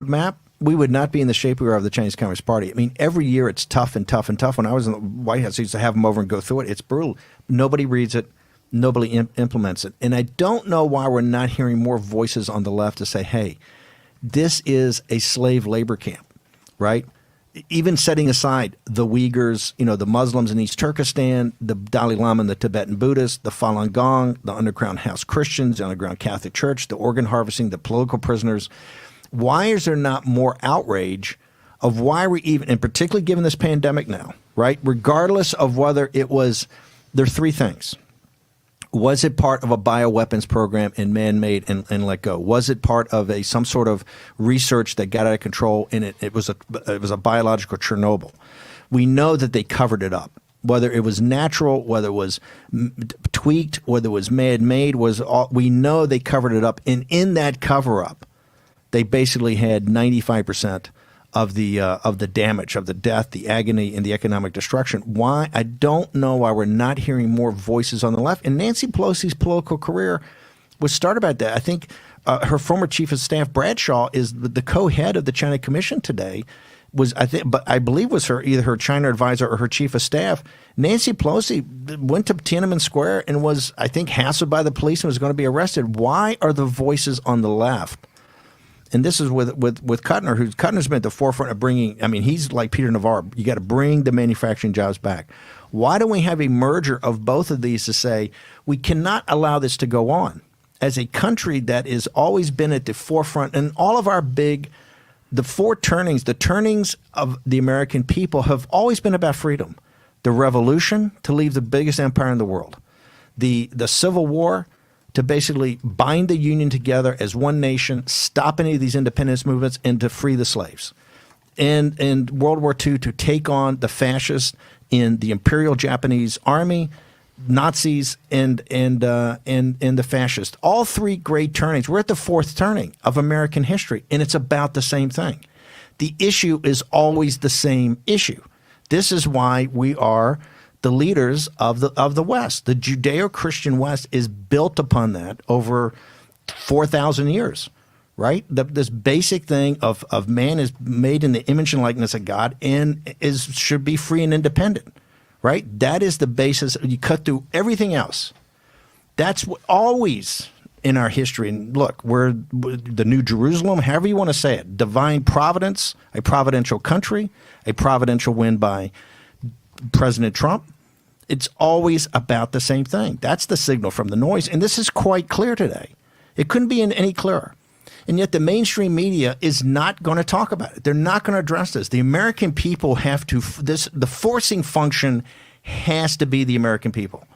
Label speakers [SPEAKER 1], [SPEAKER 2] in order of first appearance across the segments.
[SPEAKER 1] map, we would not be in the shape we are of the Chinese Communist Party. I mean, every year it's tough and tough and tough. When I was in the White House, I used to have them over and go through it. It's brutal. Nobody reads it. Nobody implements it. And I don't know why we're not hearing more voices on the left to say, hey, this is a slave labor camp, right? Even setting aside the Uyghurs, the Muslims in East Turkestan, the Dalai Lama and the Tibetan Buddhists, the Falun Gong, the underground house Christians, the underground Catholic Church, the organ harvesting, the political prisoners. Why is there not more outrage of why we even, and particularly given this pandemic now, right? Regardless of whether it was, there are three things. Was it part of a bioweapons program and man-made and let go? Was it part of some sort of research that got out of control and it was a biological Chernobyl? We know that they covered it up. Whether it was natural, whether it was tweaked, whether it was man-made, we know they covered it up. And in that cover-up, they basically had 95% of the damage, of the death, the agony, and the economic destruction. Why? I don't know why we're not hearing more voices on the left. And Nancy Pelosi's political career was started by that. I think her former chief of staff, Bradshaw, is the co-head of the China Commission today. I believe was either her China advisor or her chief of staff. Nancy Pelosi went to Tiananmen Square and was, I think, hassled by the police and was going to be arrested. Why are the voices on the left? And this is with Kuttner, Kuttner's been at the forefront of bringing, I mean, he's like Peter Navarro. You got to bring the manufacturing jobs back. Why don't we have a merger of both of these to say we cannot allow this to go on? As a country that has always been at the forefront, and all of our the turnings of the American people have always been about freedom. The revolution, to leave the biggest empire in the world. The Civil War, to basically bind the Union together as one nation, stop any of these independence movements, and to free the slaves. And World War II, to take on the fascists in the Imperial Japanese Army, Nazis, and the fascists. All three great turnings. We're at the fourth turning of American history, and it's about the same thing. The issue is always the same issue. This is why we are the leaders of the West. The Judeo-Christian West is built upon that over 4,000 years, right? This basic thing of man is made in the image and likeness of God and should be free and independent, right? That is the basis. You cut through everything else. That's always in our history. And look, we're the New Jerusalem, however you want to say it, divine providence, a providential country, a providential win by President Trump. It's always about the same thing. That's the signal from the noise. And this is quite clear today. It couldn't be any clearer. And yet the mainstream media is not going to talk about it. They're not going to address this. The American people have to, the forcing function has to be the American people.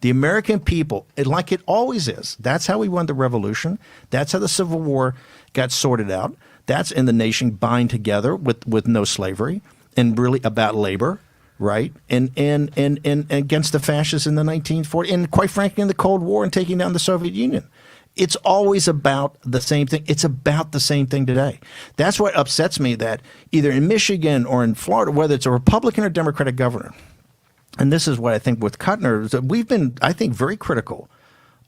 [SPEAKER 1] The American people, like it always is. That's how we won the revolution. That's how the Civil War got sorted out. That's in the nation bind together with no slavery and really about labor. Right, and against the fascists in the 1940s, and quite frankly, in the Cold War and taking down the Soviet Union. It's always about the same thing. It's about the same thing today. That's what upsets me, that either in Michigan or in Florida, whether it's a Republican or Democratic governor, and this is what I think with Kuttner, is that we've been, I think, very critical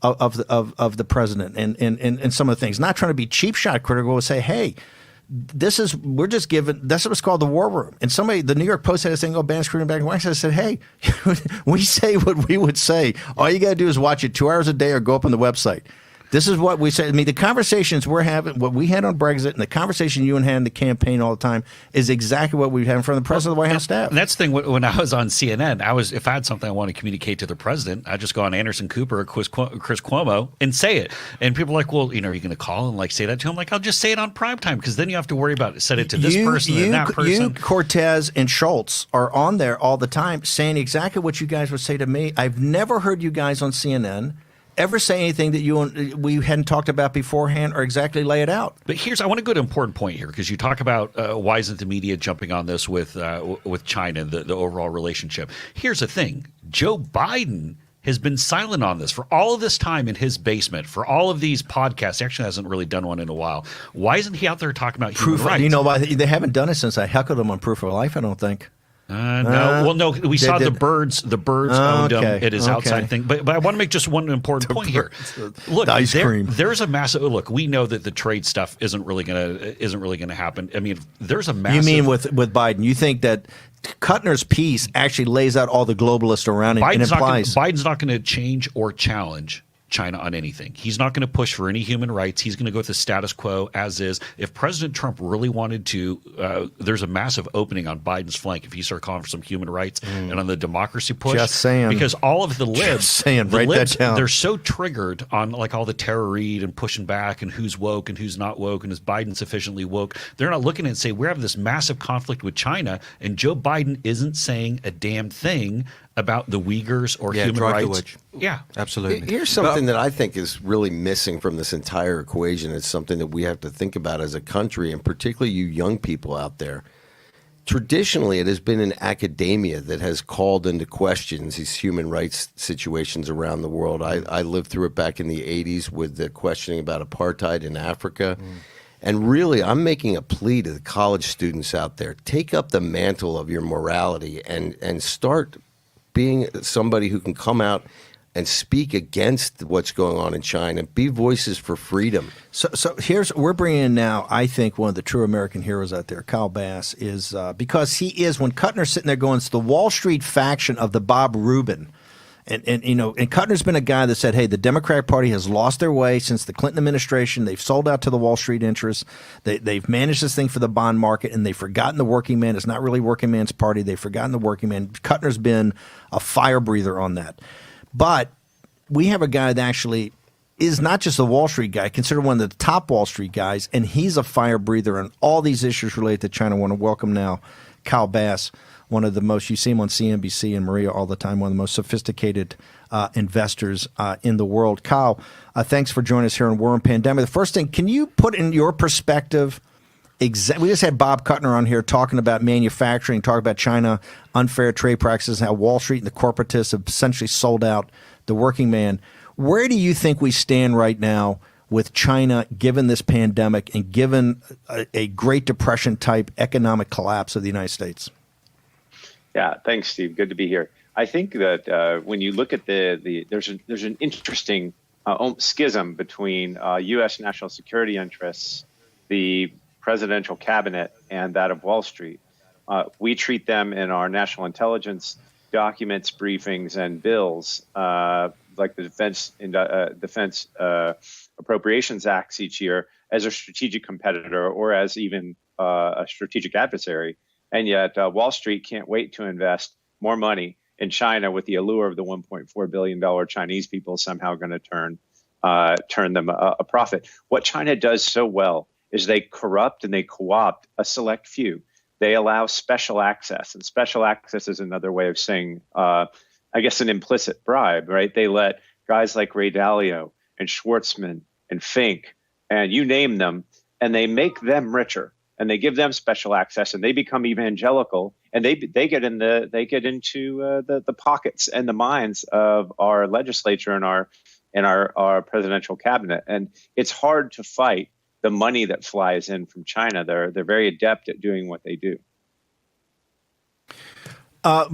[SPEAKER 1] of the president and some of the things. Not trying to be cheap shot critical, but say, hey, we're just given, that's what's called the war room. And the New York Post had a thing, Bannon screaming back and white. I said, hey, we say what we would say. All you got to do is watch it 2 hours a day or go up on the website. This is what we say. I mean, the conversations we're having, what we had on Brexit, and the conversation you and had in the campaign all the time is exactly what we've had from the president of the White House staff.
[SPEAKER 2] And that's the thing. When I was on CNN, if I had something I want to communicate to the president, I'd just go on Anderson Cooper or Chris Cuomo and say it. And people are like, well, are you going to call and say that to him? Like, I'll just say it on primetime, because then you have to worry about it. Said it to this person and that person.
[SPEAKER 1] You, Cortez, and Schultz are on there all the time saying exactly what you guys would say to me. I've never heard you guys on CNN ever say anything that we hadn't talked about beforehand or exactly lay it out.
[SPEAKER 2] But I want to go to an important point here, because you talk about why isn't the media jumping on this with China, the overall relationship. Here's the thing. Joe Biden has been silent on this for all of this time in his basement, for all of these podcasts. He actually hasn't really done one in a while. Why isn't he out there talking about human rights?
[SPEAKER 1] You know why? They haven't done it since I heckled him on Proof of Life, I don't think.
[SPEAKER 2] No, well, no, we saw the birds. The birds owned them. It is outside thing. But I want to make just one important point here. Look, there's a massive. Look, we know that the trade stuff isn't really gonna happen. I mean, there's a massive.
[SPEAKER 1] You mean with Biden? You think that Kuttner's piece actually lays out all the globalists around him and implies
[SPEAKER 2] Biden's not going to change or challenge China on anything. He's not going to push for any human rights. He's going to go with the status quo as is. If President Trump really wanted to, there's a massive opening on Biden's flank if he started calling for some human rights and on the democracy push.
[SPEAKER 1] Just saying.
[SPEAKER 2] Because all of the libs,
[SPEAKER 1] write that down.
[SPEAKER 2] They're so triggered on like all the terror read and pushing back and who's woke and who's not woke and is Biden sufficiently woke. They're not looking at it and say we're having this massive conflict with China and Joe Biden isn't saying a damn thing about the Uyghurs or human rights. Yeah,
[SPEAKER 3] absolutely.
[SPEAKER 4] Here's something that I think is really missing from this entire equation. It's something that we have to think about as a country, and particularly you young people out there. Traditionally, it has been in academia that has called into questions these human rights situations around the world. I lived through it back in the 80s with the questioning about apartheid in Africa. And really, I'm making a plea to the college students out there. Take up the mantle of your morality and start being somebody who can come out and speak against what's going on in China, be voices for freedom.
[SPEAKER 1] So we're bringing in now, I think, one of the true American heroes out there, Kyle Bass, is because he is, when Kuttner's sitting there going, it's the Wall Street faction of the Bob Rubin. And Kuttner's been a guy that said, hey, the Democratic Party has lost their way since the Clinton administration. They've sold out to the Wall Street interests. They've managed this thing for the bond market, and they've forgotten the working man. It's not really working man's party. They've forgotten the working man. Kuttner's been a fire breather on that. But we have a guy that actually is not just a Wall Street guy, considered one of the top Wall Street guys, and he's a fire breather on all these issues related to China. I want to welcome now Kyle Bass, one of the most, you see him on CNBC and Maria all the time, one of the most sophisticated investors in the world. Kyle, thanks for joining us here on War and Pandemic. The first thing, can you put in your perspective, we just had Bob Kuttner on here talking about manufacturing, talking about China, unfair trade practices, how Wall Street and the corporatists have essentially sold out the working man. Where do you think we stand right now with China, given this pandemic and given a Great Depression type economic collapse of the United States?
[SPEAKER 5] Yeah, thanks, Steve. Good to be here. I think that when you look at there's an interesting schism between U.S. national security interests, the presidential cabinet, and that of Wall Street. We treat them in our national intelligence documents, briefings, and bills, like the Defense Appropriations Acts each year, as a strategic competitor or as even a strategic adversary. And yet Wall Street can't wait to invest more money in China with the allure of the $1.4 billion Chinese people somehow going to turn them a profit. What China does so well is they corrupt and they co-opt a select few. They allow special access, and special access is another way of saying, I guess, an implicit bribe, right? They let guys like Ray Dalio and Schwartzman and Fink and you name them, and they make them richer. And they give them special access, and they become evangelical, and they get into the pockets and the minds of our legislature and our presidential cabinet. And it's hard to fight the money that flies in from China. They're very adept at doing what they do.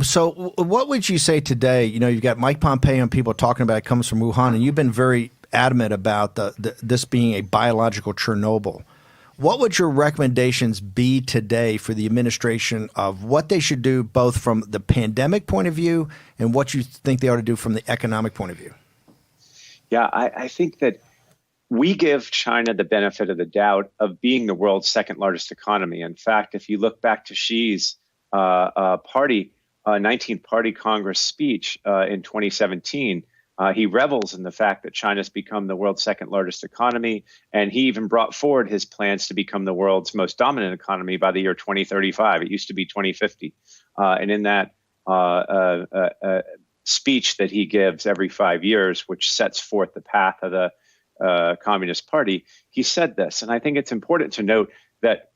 [SPEAKER 1] So what would you say today? You know, you've got Mike Pompeo and people talking about it comes from Wuhan, and you've been very adamant about this being a biological Chernobyl. What would your recommendations be today for the administration of what they should do, both from the pandemic point of view and what you think they ought to do from the economic point of view?
[SPEAKER 5] Yeah, I think that we give China the benefit of the doubt of being the world's second largest economy. In fact, if you look back to Xi's 19th Party Congress speech in 2017, he revels in the fact that China's become the world's second largest economy, and he even brought forward his plans to become the world's most dominant economy by the year 2035. It used to be 2050. And in that speech that he gives every 5 years, which sets forth the path of the Communist Party, he said this. And I think it's important to note that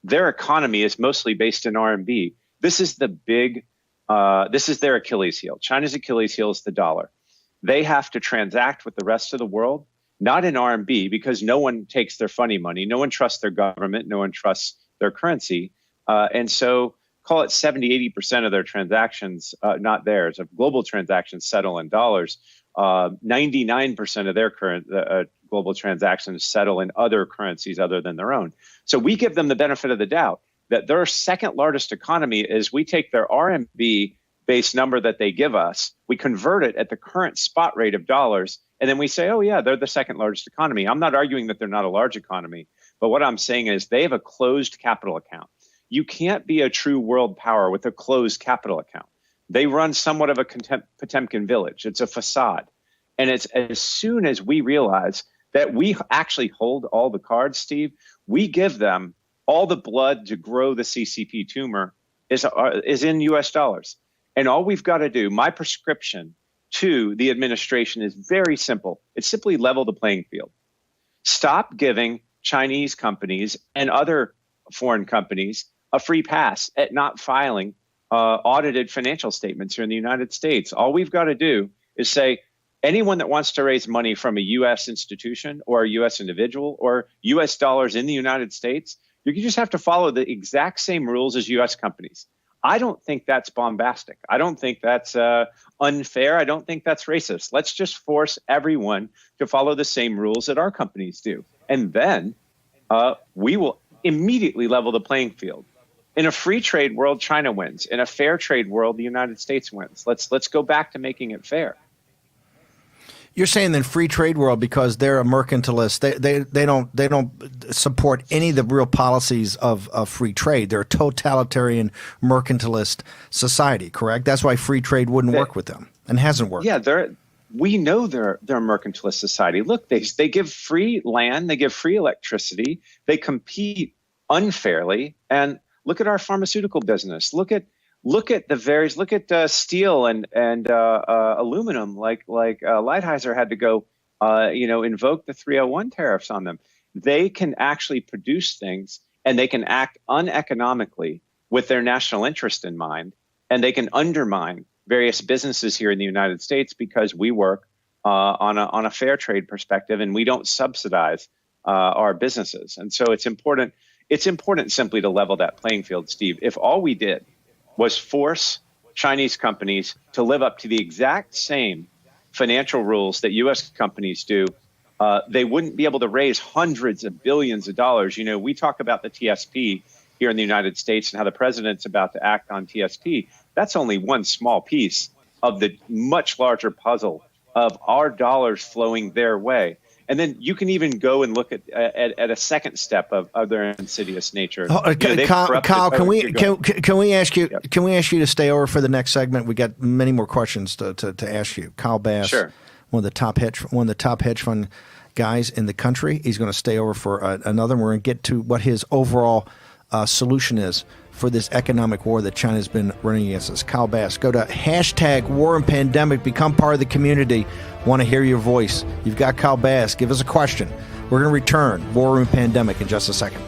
[SPEAKER 5] their economy is mostly based in RMB. This is this is their Achilles heel. China's Achilles heel is the dollar. They have to transact with the rest of the world, not in RMB, because no one takes their funny money. No one trusts their government. No one trusts their currency. And so call it 70, 80% of their transactions, not theirs, of global transactions settle in dollars. 99% of their current global transactions settle in other currencies other than their own. So we give them the benefit of the doubt that their second largest economy is we take their RMB based number that they give us, we convert it at the current spot rate of dollars, and then we say, oh yeah, they're the second largest economy. I'm not arguing that they're not a large economy, but what I'm saying is they have a closed capital account. You can't be a true world power with a closed capital account. They run somewhat of a Potemkin village. It's a facade. And it's as soon as we realize that we actually hold all the cards, Steve, we give them all the blood to grow the CCP tumor is in US dollars. And all we've got to do, my prescription to the administration is very simple. It's simply level the playing field. Stop giving Chinese companies and other foreign companies a free pass at not filing audited financial statements here in the United States. All we've got to do is say, anyone that wants to raise money from a U.S. institution or a U.S. individual or U.S. dollars in the United States, you just have to follow the exact same rules as U.S. companies. I don't think that's bombastic. I don't think that's unfair. I don't think that's racist. Let's just force everyone to follow the same rules that our companies do. And then we will immediately level the playing field. In a free trade world, China wins. In a fair trade world, the United States wins. Let's go back to making it fair.
[SPEAKER 1] You're saying in free trade world because they're a mercantilist. They don't support any of the real policies of free trade. They're a totalitarian mercantilist society, correct? That's why free trade wouldn't work with them and hasn't worked.
[SPEAKER 5] Yeah, we know they're a mercantilist society. Look, they give free land, they give free electricity, they compete unfairly, and look at our pharmaceutical business. Look at the various. Look at steel and aluminum. Like Lighthizer had to go, invoke the 301 tariffs on them. They can actually produce things, and they can act uneconomically with their national interest in mind, and they can undermine various businesses here in the United States because we work on a fair trade perspective, and we don't subsidize our businesses. And so it's important. It's important simply to level that playing field, Steve. If all we did was force Chinese companies to live up to the exact same financial rules that U.S. companies do, they wouldn't be able to raise hundreds of billions of dollars. You know, we talk about the TSP here in the United States and how the president's about to act on TSP. That's only one small piece of the much larger puzzle of our dollars flowing their way. And then you can even go and look at a second step of their insidious nature.
[SPEAKER 1] Kyle, can we ask you to stay over for the next segment? We got many more questions to ask you. Kyle Bass,
[SPEAKER 5] sure.
[SPEAKER 1] one of the top hedge fund guys in the country. He's going to stay over for another. We're going to get to what his overall solution is for this economic war that China's been running against us. Kyle Bass, go to #WarAndPandemic. Become part of the community. Want to hear your voice. You've got Kyle Bass. Give us a question. We're going to return War Room Pandemic in just a second.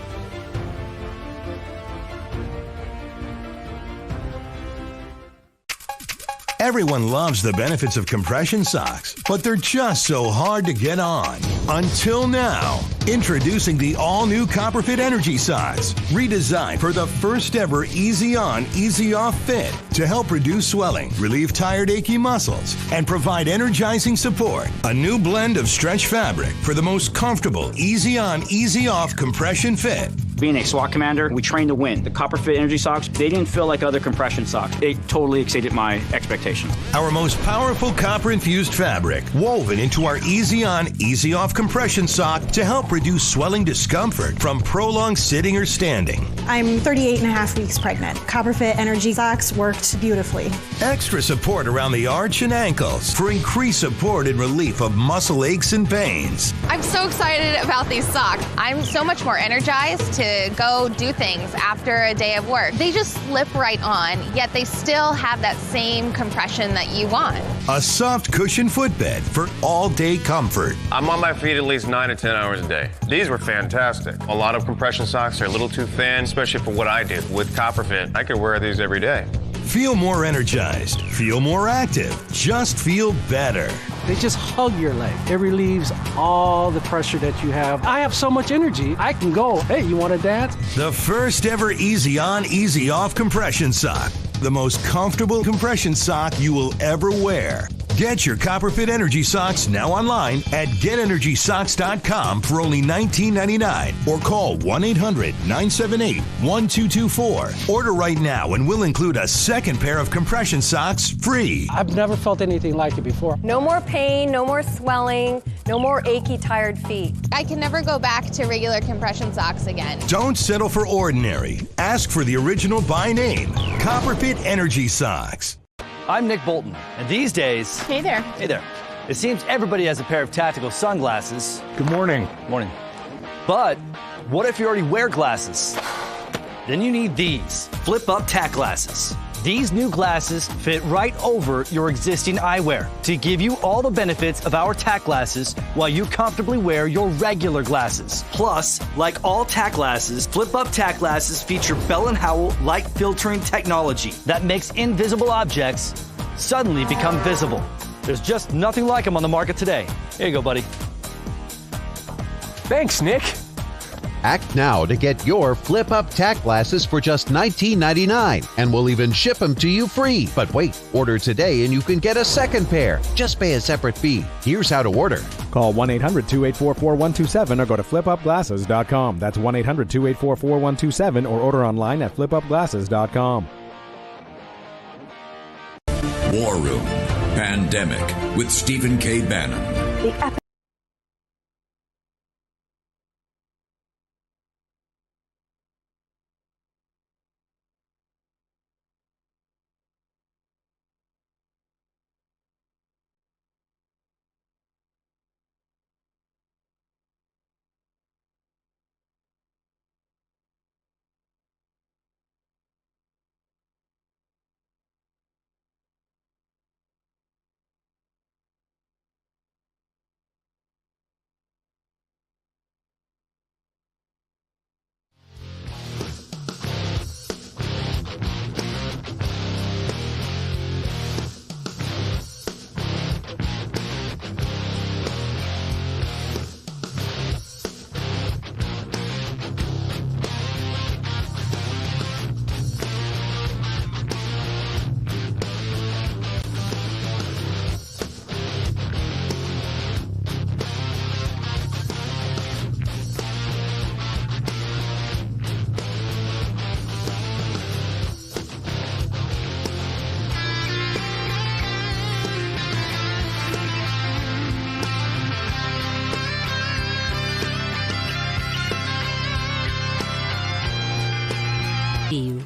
[SPEAKER 3] Everyone loves the benefits of compression socks, but they're just so hard to get on. Until now. Introducing the all-new Copperfit Energy Socks, redesigned for the first ever easy on, easy off fit to help reduce swelling, relieve tired, achy muscles, and provide energizing support. A new blend of stretch fabric for the most comfortable, easy on, easy off compression fit.
[SPEAKER 6] Being a SWAT commander, we train to win. The Copperfit Energy Socks, they didn't feel like other compression socks. They totally exceeded my expectations.
[SPEAKER 3] Our most powerful copper-infused fabric, woven into our easy on, easy off compression sock to help reduce swelling discomfort from prolonged sitting or standing.
[SPEAKER 7] I'm 38 and a half weeks pregnant. Copperfit Energy Socks worked beautifully.
[SPEAKER 3] Extra support around the arch and ankles for increased support and relief of muscle aches and pains.
[SPEAKER 8] I'm so excited about these socks. I'm so much more energized to go do things after a day of work. They just slip right on, yet they still have that same compression that you want.
[SPEAKER 3] A soft cushion footbed for all-day comfort.
[SPEAKER 9] I'm on my feet at least 9 to 10 hours a day. These were fantastic. A lot of compression socks are a little too thin, especially for what I do. With Copperfit, I could wear these every day.
[SPEAKER 3] Feel more energized. Feel more active. Just feel better.
[SPEAKER 10] They just hug your leg. It relieves all the pressure that you have. I have so much energy, I can go, hey, you want to dance?
[SPEAKER 3] The first ever easy on, easy off compression sock. The most comfortable compression sock you will ever wear. Get your Copperfit Energy Socks now online at GetEnergySocks.com for only $19.99 or call 1-800-978-1224. Order right now and we'll include a second pair of compression socks free.
[SPEAKER 10] I've never felt anything like it before.
[SPEAKER 11] No more pain, no more swelling, no more achy, tired feet.
[SPEAKER 8] I can never go back to regular compression socks again.
[SPEAKER 3] Don't settle for ordinary. Ask for the original by name, Copperfit Energy Socks.
[SPEAKER 12] I'm Nick Bolton, and these days...
[SPEAKER 8] Hey there.
[SPEAKER 12] Hey there. It seems everybody has a pair of tactical sunglasses.
[SPEAKER 13] Good morning.
[SPEAKER 12] Morning. But what if you already wear glasses? Then you need these flip-up tack glasses. These new glasses fit right over your existing eyewear to give you all the benefits of our tack glasses while you comfortably wear your regular glasses. Plus, like all tack glasses, flip-up tack glasses feature Bell & Howell light filtering technology that makes invisible objects suddenly become visible. There's just nothing like them on the market today. Here you go, buddy.
[SPEAKER 13] Thanks, Nick.
[SPEAKER 14] Act now to get your flip-up tack glasses for just $19.99, and we'll even ship them to you free. But wait, order today and you can get a second pair. Just pay a separate fee. Here's how to order.
[SPEAKER 13] Call 1-800-284-4127 or go to flipupglasses.com. That's 1-800-284-4127 or order online at flipupglasses.com.
[SPEAKER 15] War Room Pandemic with Stephen K. Bannon.
[SPEAKER 16] you.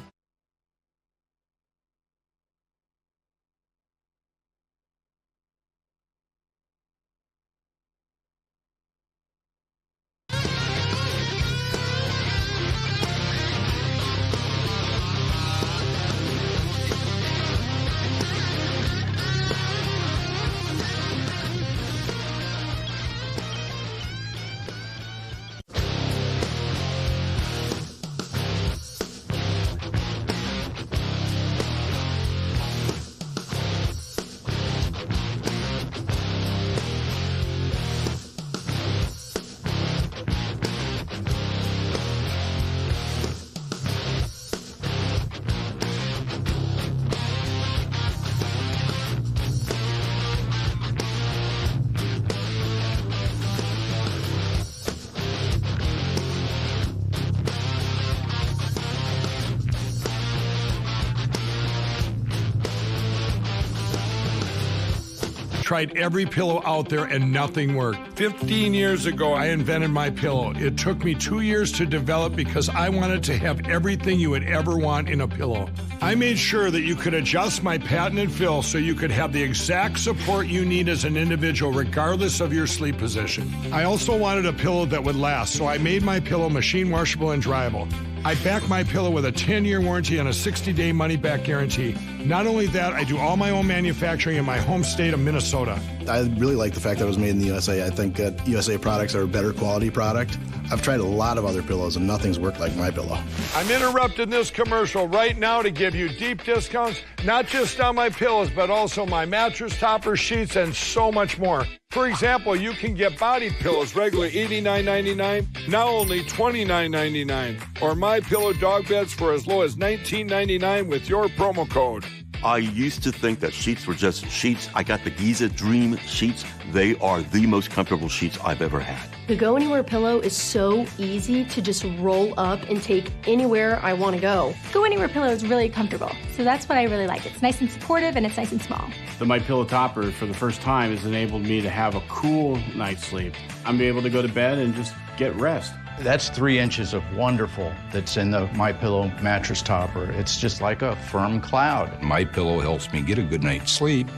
[SPEAKER 17] Tried every pillow out there and nothing worked. 15 years ago, I invented my pillow. It took me 2 years to develop because I wanted to have everything you would ever want in a pillow. I made sure that you could adjust my patented fill so you could have the exact support you need as an individual regardless of your sleep position. I also wanted a pillow that would last, so I made my pillow machine washable and dryable. I back my pillow with a 10-year warranty and a 60-day money-back guarantee. Not only that, I do all my own manufacturing in my home state of Minnesota.
[SPEAKER 16] I really like the fact that it was made in the USA. I think that USA products are a better quality product. I've tried a lot of other pillows, and nothing's worked like my pillow.
[SPEAKER 17] I'm interrupting this commercial right now to give you deep discounts, not just on my pillows, but also my mattress toppers, sheets, and so much more. For example, you can get body pillows regularly $89.99, now only $29.99, or My Pillow dog beds for as low as $19.99 with your promo code.
[SPEAKER 18] I used to think that sheets were just sheets. I got the Giza Dream sheets. They are the most comfortable sheets I've ever had.
[SPEAKER 19] The Go Anywhere pillow is so easy to just roll up and take anywhere I want to go.
[SPEAKER 20] Go Anywhere pillow is really comfortable, so that's what I really like. It's nice and supportive, and it's nice and small.
[SPEAKER 21] The My Pillow topper, for the first time, has enabled me to have a cool night's sleep. I'm able to go to bed and just get rest.
[SPEAKER 22] That's 3 inches of wonderful that's in the My Pillow mattress topper. It's just like a firm cloud.
[SPEAKER 23] My Pillow helps me get a good night's sleep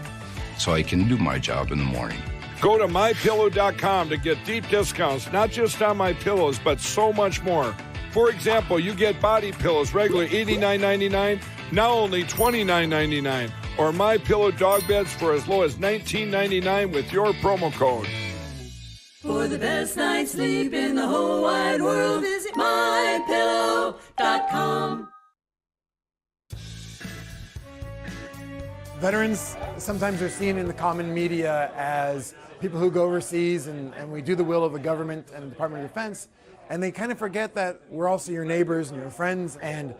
[SPEAKER 23] so I can do my job in the morning.
[SPEAKER 17] Go to MyPillow.com to get deep discounts, not just on my pillows, but so much more. For example, you get body pillows regularly $89.99, now only $29.99, or My Pillow dog beds for as low as $19.99 with your promo code.
[SPEAKER 24] For the best night's sleep in the whole wide world, visit MyPillow.com.
[SPEAKER 25] Veterans sometimes are seen in the common media as people who go overseas and we do the will of the government and the Department of Defense, and they kind of forget that we're also your neighbors and your friends. And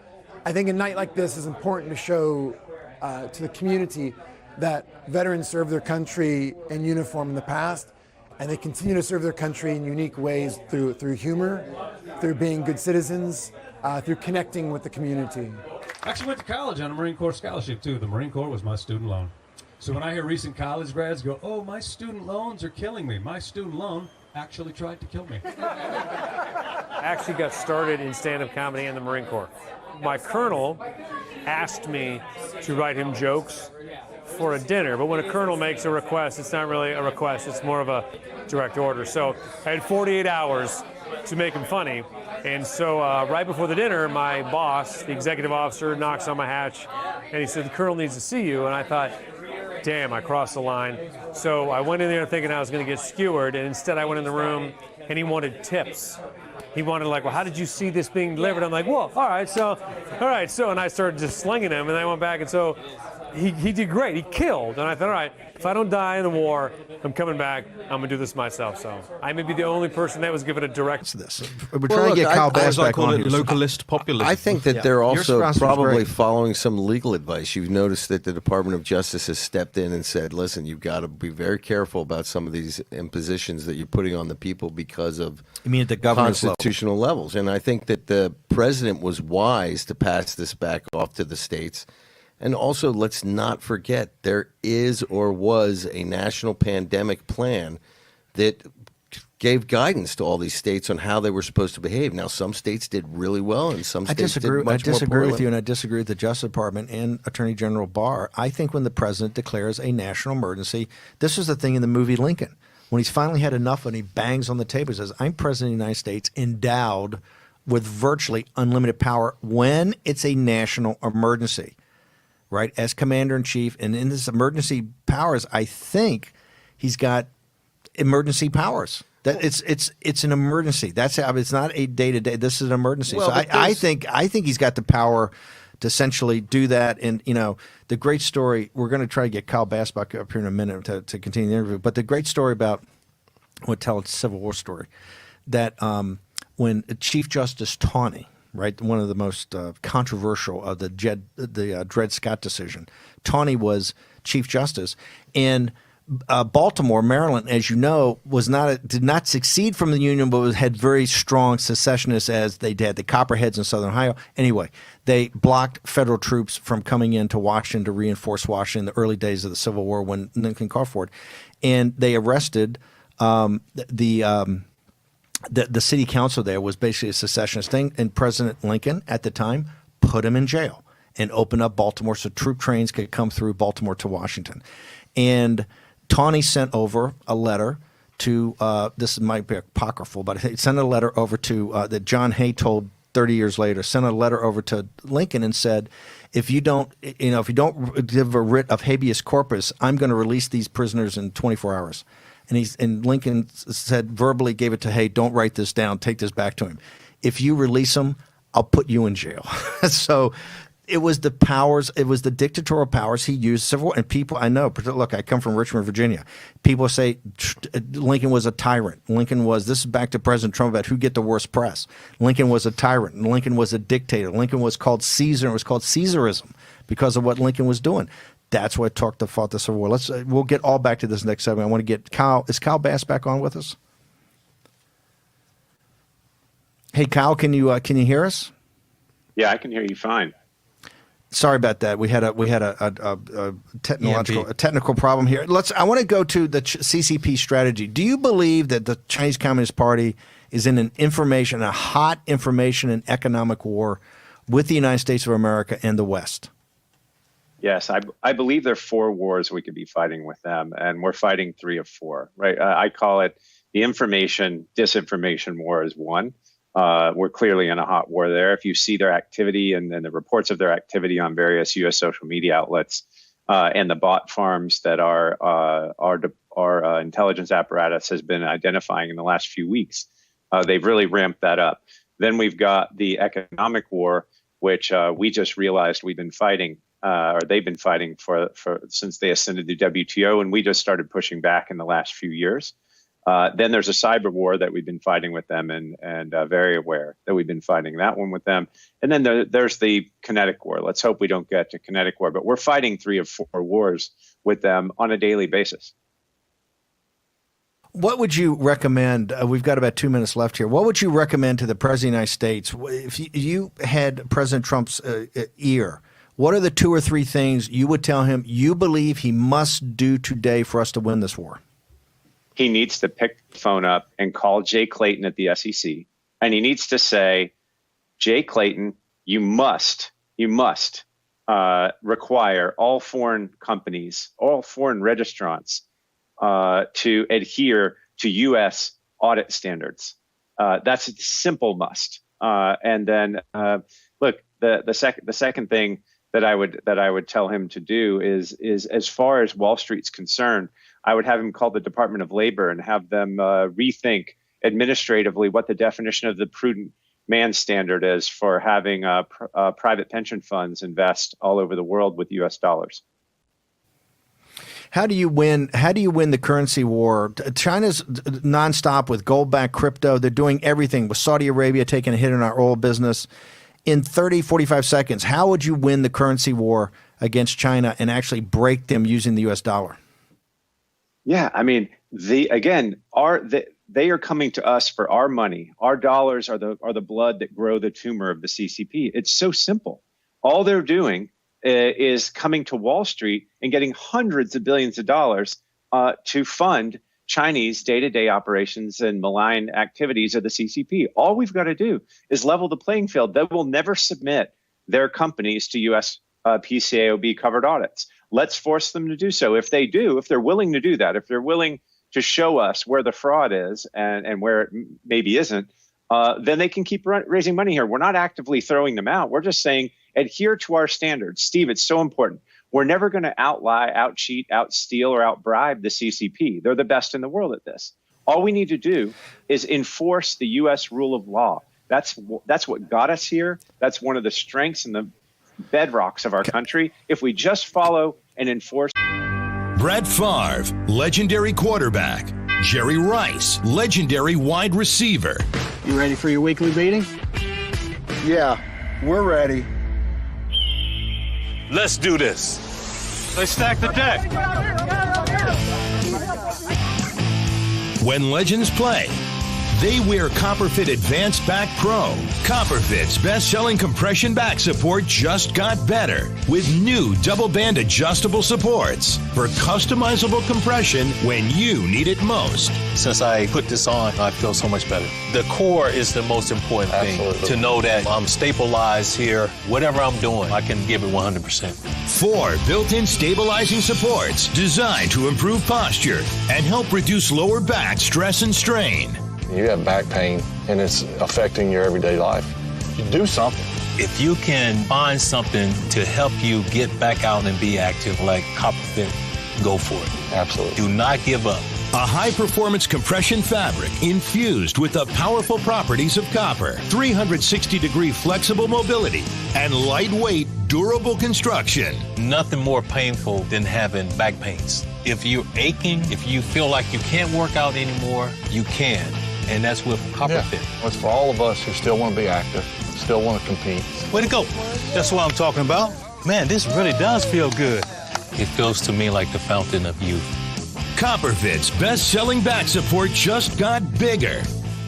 [SPEAKER 25] I think a night like this is important to show to the community that veterans served their country in uniform in the past, and they continue to serve their country in unique ways through humor, through being good citizens, through connecting with the community.
[SPEAKER 26] I actually went to college on a Marine Corps scholarship, too. The Marine Corps was my student loan. So when I hear recent college grads go, oh, my student loans are killing me, my student loan actually tried to kill me.
[SPEAKER 27] I actually got started in stand-up comedy in the Marine Corps. My colonel asked me to write him jokes for a dinner, but when a colonel makes a request, it's not really a request, it's more of a direct order. So I had 48 hours to make him funny, and so right before the dinner, my boss, the executive officer, knocks on my hatch, and he said, the colonel needs to see you, and I thought, damn, I crossed the line. So I went in there thinking I was going to get skewered, and instead I went in the room, and he wanted tips. He wanted, like, well, how did you see this being delivered? I'm like, well, all right, so, and I started just slinging him, and I went back, and so he did great. He killed, and I thought, all right, if I don't die in the war, I'm coming back. I'm gonna do this myself. So I may be the only person that was given a direct.
[SPEAKER 1] We're trying to get Kyle Bass back on here.
[SPEAKER 4] Localist, populist. I think that they're also probably following some legal advice. You've noticed that the Department of Justice has stepped in and said, listen, you've got to be very careful about some of these impositions that you're putting on the people because of
[SPEAKER 1] at the government's
[SPEAKER 4] constitutional levels. And I think that the president was wise to pass this back off to the states. And also, let's not forget, there is or was a national pandemic plan that gave guidance to all these states on how they were supposed to behave. Now, some states did really well, and some states did much more poorly.
[SPEAKER 1] I disagree with you, and I disagree with the Justice Department and Attorney General Barr. I think when the president declares a national emergency, this was the thing in the movie Lincoln. When he's finally had enough and he bangs on the table and says, I'm president of the United States endowed with virtually unlimited power when it's a national emergency. Right, as commander-in-chief, and in this emergency powers, I think he's got emergency powers. That it's an emergency. That's how it's not a day-to-day. This is an emergency. Well, so I think he's got the power to essentially do that. And the great story. We're going to try to get Kyle Bass back up here in a minute to continue the interview. But the great story about we'll tell a Civil War story that when Chief Justice Taney. Right, one of the most controversial of the Dred Scott decision. Taney was Chief Justice, and Baltimore, Maryland, as you know, did not succeed from the Union, but had very strong secessionists as they had the Copperheads in Southern Ohio. Anyway, they blocked federal troops from coming into Washington to reinforce Washington in the early days of the Civil War when Lincoln called for it, and they arrested the city council there was basically a secessionist thing, and President Lincoln at the time put him in jail and opened up Baltimore so troop trains could come through Baltimore to Washington. And Taney sent over a letter to this might be apocryphal, but he sent a letter over to that John Hay told 30 years later, sent a letter over to Lincoln and said, if you don't give a writ of habeas corpus, I'm going to release these prisoners in 24 hours. And Lincoln said, verbally gave it to, hey, don't write this down. Take this back to him. If you release them, I'll put you in jail. So it was the powers, it was the dictatorial powers he used. Several and people I know. Look, I come from Richmond, Virginia. People say Lincoln was a tyrant. Lincoln was. This is back to President Trump about who get the worst press. Lincoln was a tyrant. Lincoln was a dictator. Lincoln was called Caesar. It was called Caesarism because of what Lincoln was doing. That's what fought the Civil War. We'll get all back to this next segment. I want to get Kyle. Is Kyle Bass back on with us? Hey, Kyle, can you hear us?
[SPEAKER 2] Yeah, I can hear you fine.
[SPEAKER 1] Sorry about that. We had a technical problem here. I want to go to the CCP strategy. Do you believe that the Chinese Communist Party is in a hot information and economic war with the United States of America and the West?
[SPEAKER 2] Yes, I believe there are 4 wars we could be fighting with them, and we're fighting 3 of 4. Right? I call it the information disinformation war is 1. We're clearly in a hot war there. If you see their activity and the reports of their activity on various U.S. social media outlets and the bot farms that our intelligence apparatus has been identifying in the last few weeks, they've really ramped that up. Then we've got the economic war, which we just realized we've been fighting, or they've been fighting for since they ascended the WTO, and we just started pushing back in the last few years. Then there's a cyber war that we've been fighting with them, and very aware that we've been fighting that one with them. And then there's the kinetic war. Let's hope we don't get to kinetic war, but we're fighting 3 of 4 wars with them on a daily basis.
[SPEAKER 1] What would you recommend? We've got about 2 minutes left here. What would you recommend to the President of the United States if you had President Trump's ear? What are the 2 or 3 things you would tell him you believe he must do today for us to win this war?
[SPEAKER 2] He needs to pick the phone up and call Jay Clayton at the SEC. And he needs to say, Jay Clayton, you must require all foreign companies, all foreign registrants to adhere to U.S. audit standards. That's a simple must. And then, look, the second thing that I would tell him to do is as far as Wall Street's concerned, I would have him call the Department of Labor and have them rethink administratively what the definition of the prudent man standard is for having private pension funds invest all over the world with U.S. dollars.
[SPEAKER 1] How do you win the currency war? China's nonstop with gold-backed crypto. They're doing everything with Saudi Arabia taking a hit in our oil business. In 30, 45 seconds, how would you win the currency war against China and actually break them using the U.S. dollar?
[SPEAKER 2] Yeah, I mean, they are coming to us for our money. Our dollars are the blood that grow the tumor of the CCP. It's so simple. All they're doing is coming to Wall Street and getting hundreds of billions of dollars to fund Chinese day-to-day operations and malign activities of the CCP. All we've got to do is level the playing field. They will never submit their companies to U.S. PCAOB covered audits. Let's force them to do so. If they do, if they're willing to do that, if they're willing to show us where the fraud is and where it maybe isn't, then they can keep raising money here. We're not actively throwing them out. We're just saying adhere to our standards. Steve, it's so important. We're never going to outlie, outcheat, outsteal, or outbribe the CCP. They're the best in the world at this. All we need to do is enforce the U.S. rule of law. That's what got us here. That's one of the strengths and the bedrocks of our country. If we just follow and enforce.
[SPEAKER 3] Brett Favre, legendary quarterback. Jerry Rice, legendary wide receiver.
[SPEAKER 5] You ready for your weekly meeting?
[SPEAKER 6] Yeah, we're ready.
[SPEAKER 7] Let's do this. Let's stack the deck.
[SPEAKER 3] When legends play, they wear Copperfit Advanced Back Pro. Copperfit's best-selling compression back support just got better with new double-band adjustable supports for customizable compression when you need it most.
[SPEAKER 7] Since I put this on, I feel so much better. The core is the most important thing. To know that I'm stabilized here. Whatever I'm doing, I can give it 100%.
[SPEAKER 3] 4 built-in stabilizing supports designed to improve posture and help reduce lower back stress and strain.
[SPEAKER 9] You have back pain and it's affecting your everyday life.
[SPEAKER 23] Do something.
[SPEAKER 7] If you can find something to help you get back out and be active like CopperFit, go for it.
[SPEAKER 23] Absolutely.
[SPEAKER 7] Do not give up.
[SPEAKER 3] A high-performance compression fabric infused with the powerful properties of copper, 360-degree flexible mobility, and lightweight, durable construction.
[SPEAKER 7] Nothing more painful than having back pains. If you're aching, if you feel like you can't work out anymore, you can. And that's with CopperFit.
[SPEAKER 23] Yeah. It's for all of us who still want to be active, still want to compete.
[SPEAKER 7] Way to go. That's what I'm talking about. Man, this really does feel good. It feels to me like the fountain of youth.
[SPEAKER 3] CopperFit's best-selling back support just got bigger,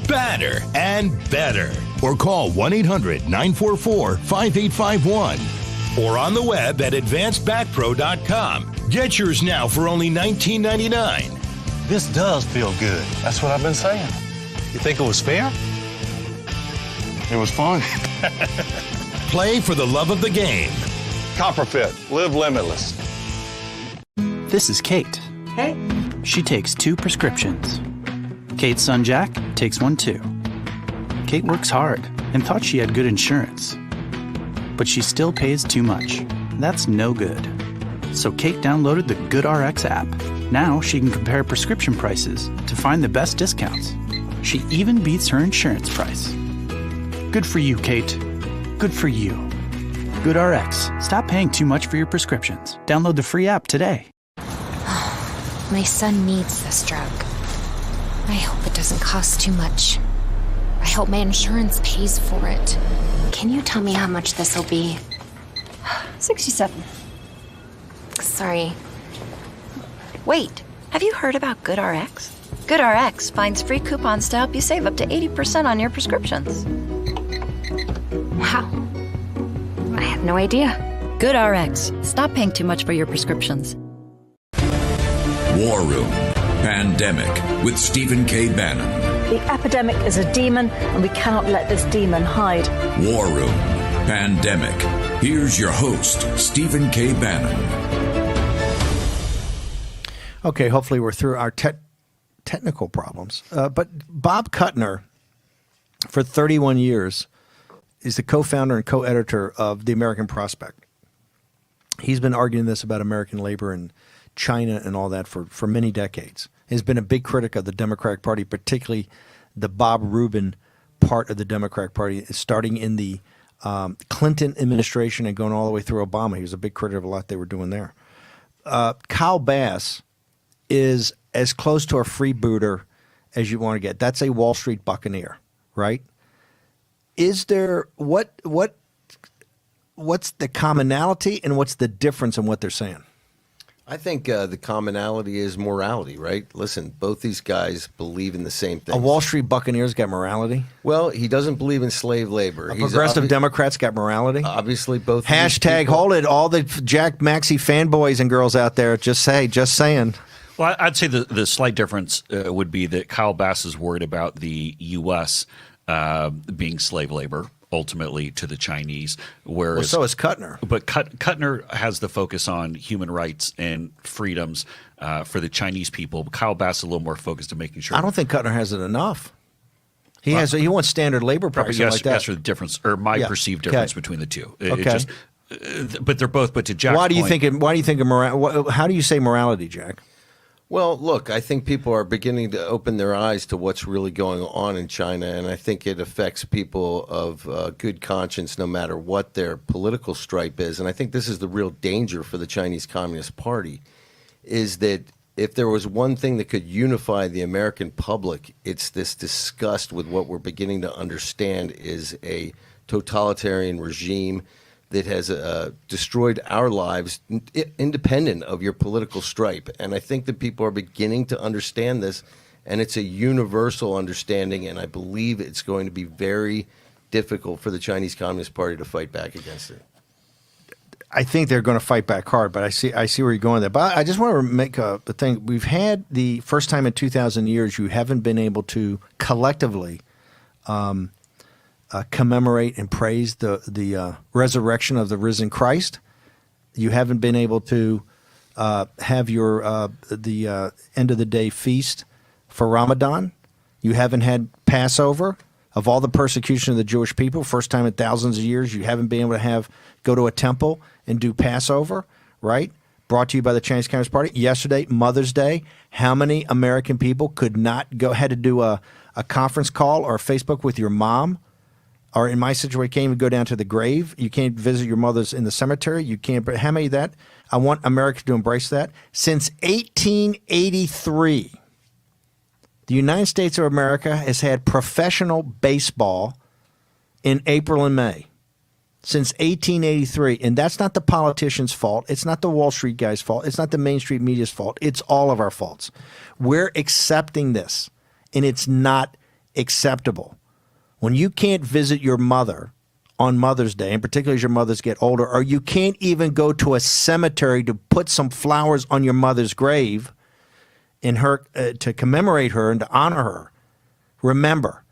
[SPEAKER 3] badder, and better. Or call 1-800-944-5851. Or on the web at advancedbackpro.com. Get yours now for only $19.99.
[SPEAKER 7] This does feel good.
[SPEAKER 23] That's what I've been saying.
[SPEAKER 7] You think it was fair?
[SPEAKER 23] It was fun.
[SPEAKER 3] Play for the love of the game.
[SPEAKER 23] CopperFit. Live limitless.
[SPEAKER 5] This is Kate.
[SPEAKER 8] Hey.
[SPEAKER 5] She takes 2 prescriptions. Kate's son Jack takes one too. Kate works hard and thought she had good insurance. But she still pays too much. That's no good. So Kate downloaded the GoodRx app. Now she can compare prescription prices to find the best discounts. She even beats her insurance price. Good for you, Kate. Good for you. GoodRx. Stop paying too much for your prescriptions. Download the free app today.
[SPEAKER 9] My son needs this drug. I hope it doesn't cost too much. I hope my insurance pays for it. Can you tell me how much this will be?
[SPEAKER 8] 67.
[SPEAKER 9] Sorry. Wait, have you heard about GoodRx? GoodRx finds free coupons to help you save up to 80% on your prescriptions. Wow. I had no idea.
[SPEAKER 8] GoodRx. Stop paying too much for your prescriptions.
[SPEAKER 15] War Room Pandemic with Stephen K. Bannon.
[SPEAKER 8] The epidemic is a demon, and we cannot let this demon hide.
[SPEAKER 15] War Room Pandemic. Here's your host, Stephen K. Bannon.
[SPEAKER 1] Okay, hopefully we're through our technical problems. But Bob Kuttner, for 31 years, is the co-founder and co-editor of The American Prospect. He's been arguing this about American labor and China and all that for many decades. He's been a big critic of the Democratic Party, particularly the Bob Rubin part of the Democratic Party, starting in the Clinton administration and going all the way through Obama. He was a big critic of a lot they were doing there. Kyle Bass is as close to a freebooter as you want to get. That's a Wall Street buccaneer, right? Is there what's the commonality and what's the difference in what they're saying?
[SPEAKER 4] I think the commonality is morality, right? Listen, both these guys believe in the same thing.
[SPEAKER 1] A Wall Street buccaneer's got morality?
[SPEAKER 4] Well, he doesn't believe in slave labor.
[SPEAKER 1] A progressive Democrat's got morality?
[SPEAKER 4] Obviously, both.
[SPEAKER 1] Hashtag hold it. All the Jack Maxey fanboys and girls out there, just saying.
[SPEAKER 10] Well, I'd say the slight difference would be that Kyle Bass is worried about the U.S. Being slave labor ultimately to the Chinese, whereas
[SPEAKER 1] well, so is Kuttner.
[SPEAKER 10] But Kuttner has the focus on human rights and freedoms for the Chinese people. Kyle Bass is a little more focused on making sure.
[SPEAKER 1] I don't think Kuttner has it enough. He wants standard labor pricing
[SPEAKER 10] yes,
[SPEAKER 1] like that.
[SPEAKER 10] Yes, for the difference or my perceived difference between the two. But they're both. But to Jack's
[SPEAKER 1] Why do you think of morality? How do you say morality, Jack?
[SPEAKER 4] Well, look, I think people are beginning to open their eyes to what's really going on in China, and I think it affects people of good conscience no matter what their political stripe is. And I think this is the real danger for the Chinese Communist Party, is that if there was one thing that could unify the American public, it's this disgust with what we're beginning to understand is a totalitarian regime that has destroyed our lives independent of your political stripe. And I think that people are beginning to understand this, and it's a universal understanding, and I believe it's going to be very difficult for the Chinese Communist Party to fight back against it.
[SPEAKER 1] I think they're going to fight back hard, but I see where you're going there. But I just want to make a thing. We've had the first time in 2,000 years you haven't been able to collectively commemorate and praise the resurrection of the risen Christ. You haven't been able to have your the end of the day feast for Ramadan. You haven't had Passover. of all the persecution of the Jewish people, first time in thousands of years you haven't been able to go to a temple and do Passover, right? Brought to you by the Chinese Communist Party. Yesterday, Mother's Day, how many American people could not had to do a conference call or Facebook with your mom? Or in my situation, you can't even go down to the grave. You can't visit your mother's in the cemetery. You can't. How many of that? I want America to embrace that. Since 1883, the United States of America has had professional baseball in April and May. Since 1883. And that's not the politicians' fault. It's not the Wall Street guys' fault. It's not the Main Street media's fault. It's all of our faults. We're accepting this, and it's not acceptable. When you can't visit your mother on Mother's Day, and particularly as your mothers get older, or you can't even go to a cemetery to put some flowers on your mother's grave in her to commemorate her and to honor her, remember,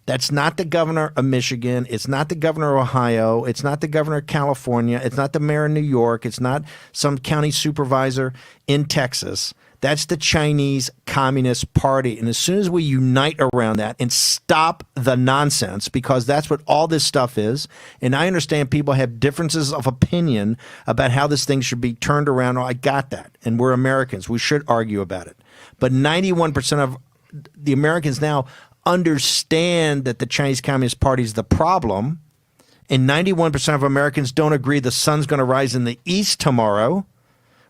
[SPEAKER 1] that's not the governor of Michigan. It's not the governor of Ohio. It's not the governor of California. It's not the mayor of New York. It's not some county supervisor in Texas. That's the Chinese Communist Party. And as soon as we unite around that and stop the nonsense, because that's what all this stuff is, and I understand people have differences of opinion about how this thing should be turned around. Oh, I got that. And we're Americans. We should argue about it. But 91% of the Americans now understand that the Chinese Communist Party is the problem, and 91% of Americans don't agree the sun's going to rise in the east tomorrow.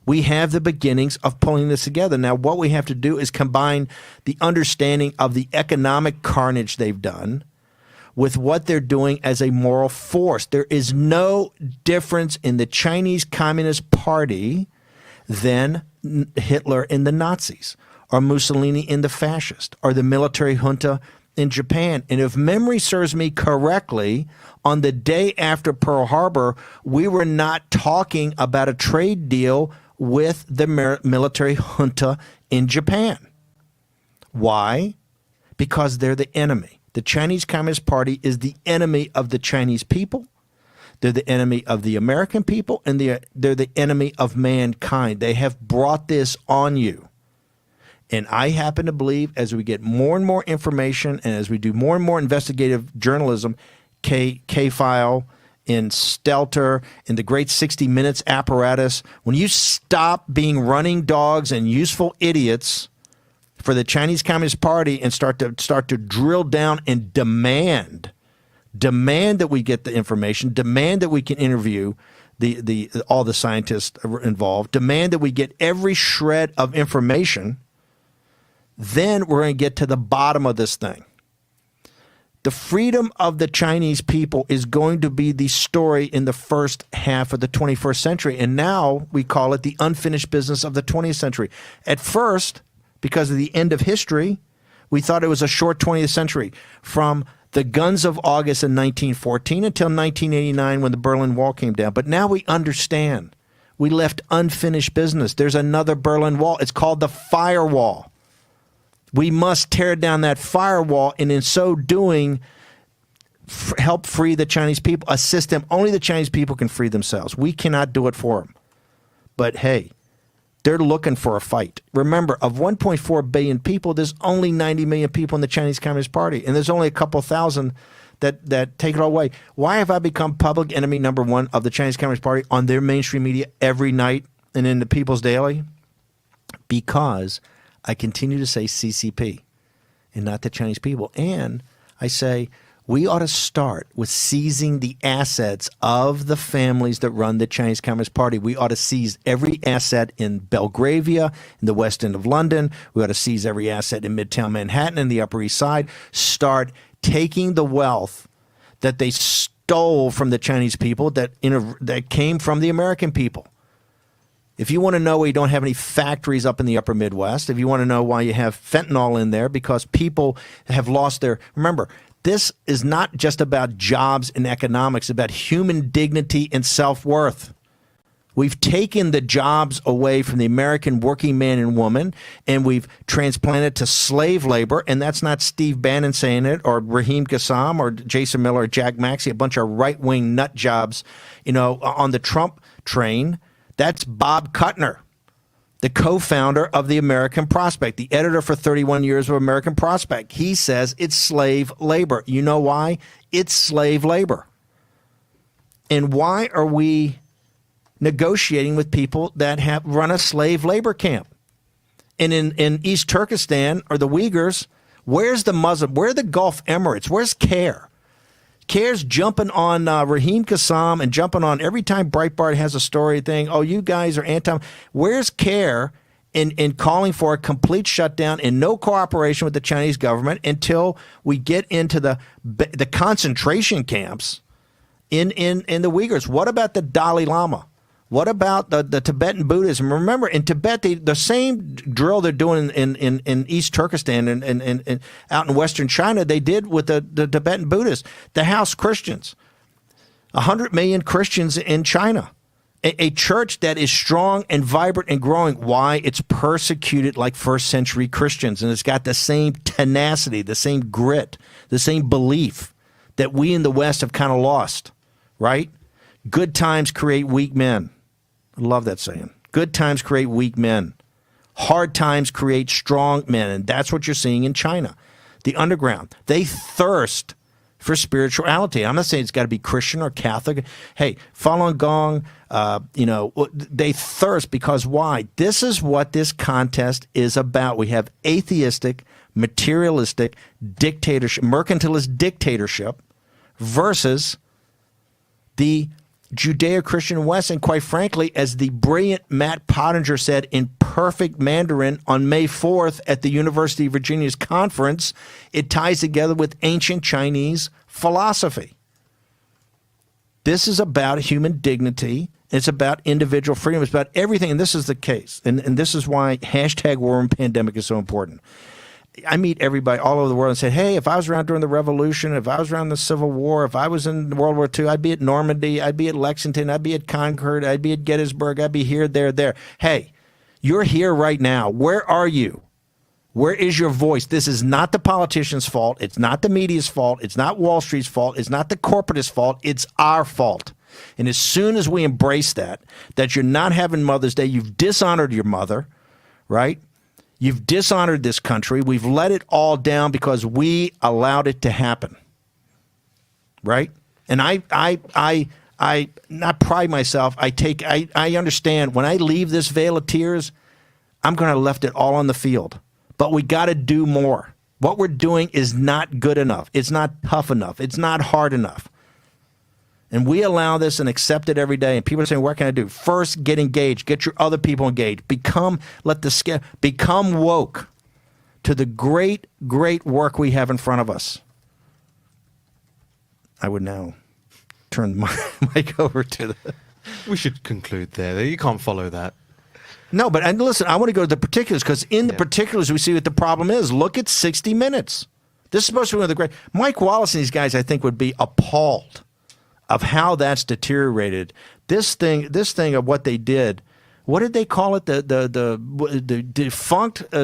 [SPEAKER 1] We have the beginnings of pulling this together. Now, what we have to do is combine the understanding of the economic carnage they've done with what they're doing as a moral force. There is no difference in the Chinese Communist Party than Hitler and the Nazis, or Mussolini and the fascists, or the military junta in Japan. And if memory serves me correctly, on the day after Pearl Harbor, we were not talking about a trade deal with the military junta in Japan. Why? Because they're the enemy. The Chinese Communist Party is the enemy of the Chinese people. They're the enemy of the American people, and they're the enemy of mankind. They have brought this on you. And I happen to believe as we get more and more information and as we do more and more investigative journalism, K-File, in Stelter, in the great 60 Minutes apparatus, when you stop being running dogs and useful idiots for the Chinese Communist Party and start to drill down and demand that we get the information, demand that we can interview all the scientists involved, demand that we get every shred of information, then we're going to get to the bottom of this thing. The freedom of the Chinese people is going to be the story in the first half of the 21st century. And now we call it the unfinished business of the 20th century. At first, because of the end of history, we thought it was a short 20th century from the guns of August in 1914 until 1989 when the Berlin Wall came down. But now we understand. We left unfinished business. There's another Berlin Wall. It's called the firewall. We must tear down that firewall, and in so doing, help free the Chinese people, assist them. Only the Chinese people can free themselves. We cannot do it for them. But hey, they're looking for a fight. Remember, of 1.4 billion people, there's only 90 million people in the Chinese Communist Party, and there's only a couple thousand that take it all away. Why have I become public enemy number one of the Chinese Communist Party on their mainstream media every night and in the People's Daily? Because I continue to say CCP and not the Chinese people. And I say we ought to start with seizing the assets of the families that run the Chinese Communist Party. We ought to seize every asset in Belgravia, in the West End of London. We ought to seize every asset in Midtown Manhattan and the Upper East Side. Start taking the wealth that they stole from the Chinese people that came from the American people. If you want to know why you don't have any factories up in the upper Midwest, if you want to know why you have fentanyl in there, because people have lost their... Remember, this is not just about jobs and economics, it's about human dignity and self-worth. We've taken the jobs away from the American working man and woman, and we've transplanted to slave labor, and that's not Steve Bannon saying it, or Raheem Kassam, or Jason Miller, or Jack Maxey, a bunch of right-wing nut jobs, on the Trump train. That's Bob Kuttner. the co-founder of the American Prospect, the editor for 31 years of American Prospect. He says it's slave labor. You know why? It's slave labor. And why are we negotiating with people that have run a slave labor camp? And in East Turkestan or the Uyghurs, where's the Muslim? Where are the Gulf Emirates? Where's CARE? CARE's jumping on Raheem Kassam and jumping on every time Breitbart has a story thing. Oh, you guys are anti. Where's CARE in calling for a complete shutdown and no cooperation with the Chinese government until we get into the concentration camps in the Uyghurs? What about the Dalai Lama? What about the Tibetan Buddhism? Remember, in Tibet, the same drill they're doing in East Turkestan and out in Western China, they did with the Tibetan Buddhists, the house Christians. 100 million Christians in China. A church that is strong and vibrant and growing. Why? It's persecuted like first century Christians, and it's got the same tenacity, the same grit, the same belief that we in the West have kind of lost, right? Good times create weak men. I love that saying. Good times create weak men. Hard times create strong men. And that's what you're seeing in China. The underground. They thirst for spirituality. I'm not saying it's got to be Christian or Catholic. Hey, Falun Gong, they thirst because why? This is what this contest is about. We have atheistic, materialistic dictatorship, mercantilist dictatorship versus the Judeo-Christian West, and quite frankly, as the brilliant Matt Pottinger said in perfect Mandarin on May 4th at the University of Virginia's conference, it ties together with ancient Chinese philosophy. This is about human dignity. It's about individual freedom. It's about everything, and this is the case. And this is why hashtag war and pandemic is so important. I meet everybody all over the world and say, hey, if I was around during the Revolution, if I was around the Civil War, if I was in World War II, I'd be at Normandy, I'd be at Lexington, I'd be at Concord, I'd be at Gettysburg, I'd be here, there. Hey, you're here right now. Where are you? Where is your voice? This is not the politicians' fault. It's not the media's fault. It's not Wall Street's fault. It's not the corporatist fault. It's our fault. And as soon as we embrace that you're not having Mother's Day, you've dishonored your mother, right? You've dishonored this country. We've let it all down because we allowed it to happen, right? And I not pride myself. I understand when I leave this vale of tears, I'm going to have left it all on the field. But we got to do more. What we're doing is not good enough. It's not tough enough. It's not hard enough. And we allow this and accept it every day. And people are saying, what can I do? First, get engaged. Get your other people engaged. Become woke to the great, great work we have in front of us. I would now turn the mic over to the...
[SPEAKER 11] We should conclude there. You can't follow that.
[SPEAKER 1] No, but and listen, I want to go to the particulars because in the particulars we see what the problem is. Look at 60 Minutes. This is supposed to be one of the great... Mike Wallace and these guys, I think, would be appalled of how that's deteriorated. This thing of what they did, what did they call it? The